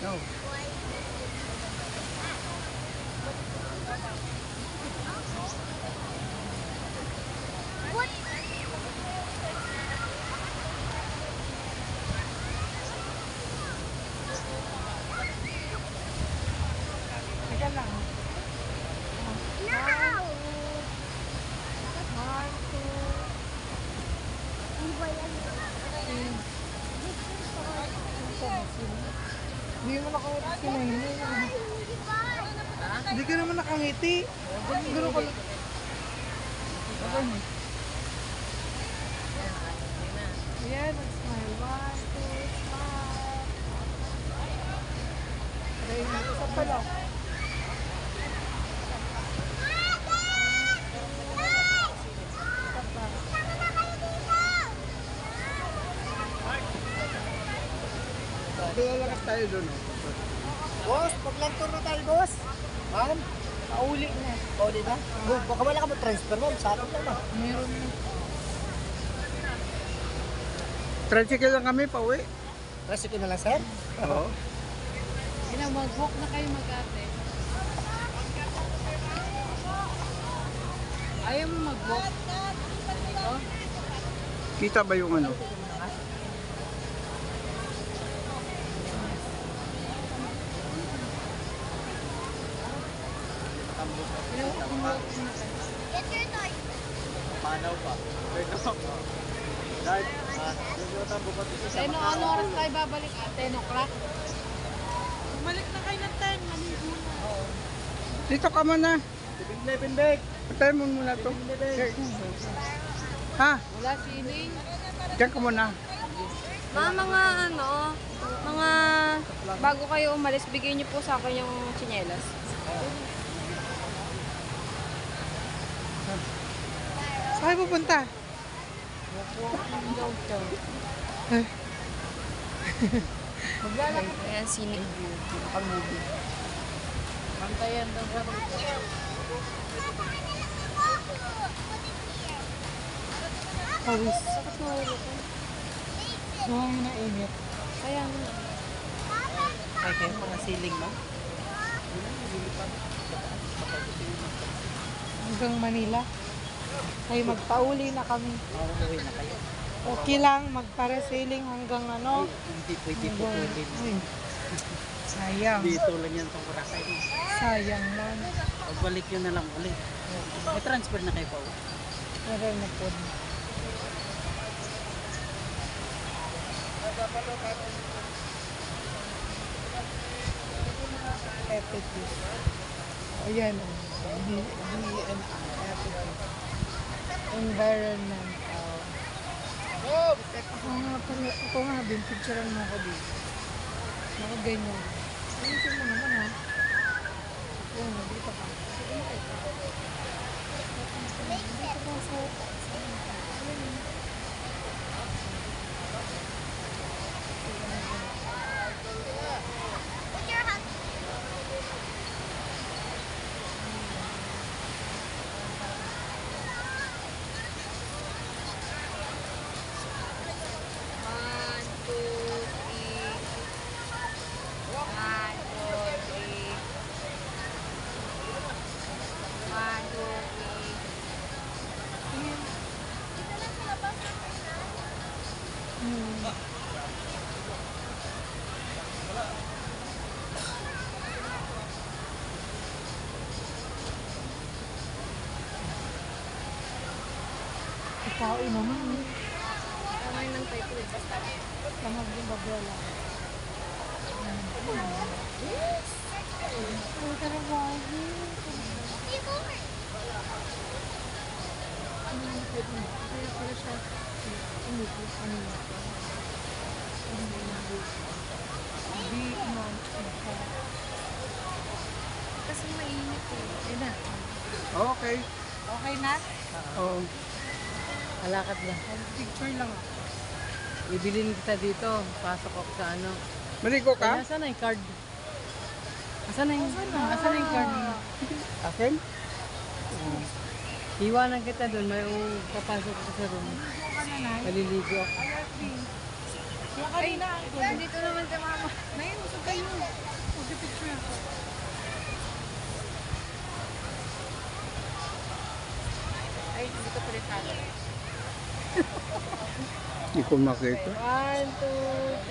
No. What? Teka lang. No! One, two, Ano ba yan? three. Hindi mo nakangiti si Nene. Hindi ka naman nakangiti. Siguro ko lang. Ayan, mag-smile. One, two, smile. Try mo. Isa pa lang. Isa pa. Lalakad tayo doon. Boss, paglantor na tayo, boss. Ma'am, Pauli na. pauli na. Oh, baka wala ka mag-transfer mo. Sa akin naman. Meron na. Tricycle lang kami pa uwi. Rescue na lang, sir. Oo. Mag-walk na kayo mag-ate. Ayaw mo mag-walk? Dito? Kita ba yung ano? Get your toy. Panaw pa. Dad, tambo pa dito sa Ano oras tayo babalik at 10 o'clock? Bumalik na kayo ng 10. Maligo na. Dito ka muna. Living bag. Patay mo muna to. Ha? Wala sining. Diyan ka muna. Mga mga bago kayo umalis, bigay niyo po sa akin yung tsinelas. Saan kayo pupunta? Ayan, sinig. Pag-movie. Bantayan daw ba? Pawis. Sakit na ulo ko. Nung na init. Kaya nga. Ay, kayo mga ceiling, ma'am. Hanggang Manila. Ay, magpauli na kami. Uuwi na kayo. Okay lang, magparasailing hanggang ano. Hindi pwede po Hanggang, pwede. ay, sayang. Dito lang yan itong Boracay. Sayang lang. Pagbalik yun na lang ulit. May transfer na kayo pa uwi. Meron na po. Epic. Ayan. DNR. Epic. Environmental. Ako nga pala. Ako nga. Binpicturean mo ako dito. Ako ganyan. Ayusin mo naman ha. Ayan. Dito ka. Dito ka sa... Put your hand. One, two, three. One, two, three. One, two, three. Ikaw naman. Kamay ng tayo po. Basta. Kamag yung babala. Ay, tarabaho. Keep going. Kaya pala siya. Ano yun? Di man siya. Kasi mainit eh. Ayun na. Okay. Okay na? Oo. Alakad lang. Picture lang ako. Ibilin kita dito. Pasok ako sa ano. Maligo ka? Nasaan na yung card? Asan na yung card? Akin? Iwanan kita doon. May papasok ko sa room. Maliligo ako. Yung kanina. Nandito naman si mama. Ngayon, usap kayo. Dito pa rin tayo. Hindi ko makita. 1, 2,